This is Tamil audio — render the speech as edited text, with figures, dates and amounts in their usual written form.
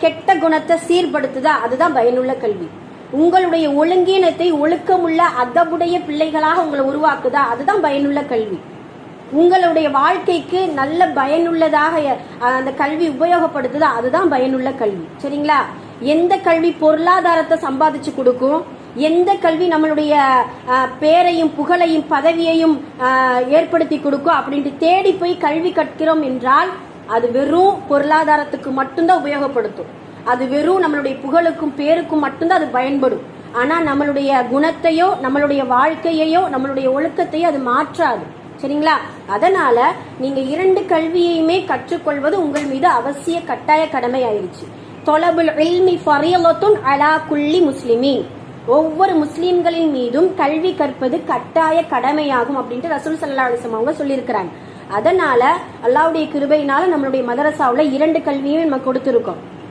கெட்ட குணத்தை சீர்படுத்துதா, அதுதான் பயனுள்ள கல்வி. உங்களுடைய ஒழுங்கீனத்தை ஒழுக்கமுள்ள அதவுடைய பிள்ளைகளாக உங்களை உருவாக்குதா, அதுதான் பயனுள்ள கல்வி. உங்களுடைய வாழ்க்கைக்கு நல்ல பயனுள்ளதாக அந்த கல்வி உபயோகப்படுத்துதா, அதுதான் பயனுள்ள கல்வி. சரிங்களா? எந்த கல்வி பொருளாதாரத்தை சம்பாதிச்சு கொடுக்கும், எந்த கல்வி நம்மளுடைய பேரையும் புகழையும் பதவியையும் ஏற்படுத்தி கொடுக்கும் அப்படின்ட்டு தேடி போய் கல்வி கற்கிறோம் என்றால் அது வெறும் பொருளாதாரத்துக்கு மட்டும்தான் உபயோகப்படுத்தும். அது வெறும் நம்மளுடைய புகழுக்கும் பேருக்கும் மட்டும்தான் அது பயன்படும். ஆனா நம்மளுடைய குணத்தையோ நம்மளுடைய வாழ்க்கையையோ நம்மளுடைய ஒழுக்கத்தையோ அது மாற்றாது. சரிங்களா? அதனால நீங்க 2 கல்வியையுமே கற்றுக்கொள்வது உங்கள் மீது அவசிய கட்டாய கடமை ஆயிருச்சு. தொலபுல் இல்மி ஃபரீலத்துன் அலா குல்லி முஸ்லிமீன், ஒவ்வொரு முஸ்லிம்களின் மீதும் கல்வி கற்பது கட்டாய கடமையாகும் அப்படின்ட்டு ரசூல் ஸல்லல்லாஹு அலைஹி வஸல்லம் அவங்க சொல்லியிருக்கிறாங்க. அதனால அல்லாஹ்வுடைய கிருபையினால நம்மளுடைய மதரசாவுல 2 கல்வியும் நம்ம கொடுத்திருக்கோம்.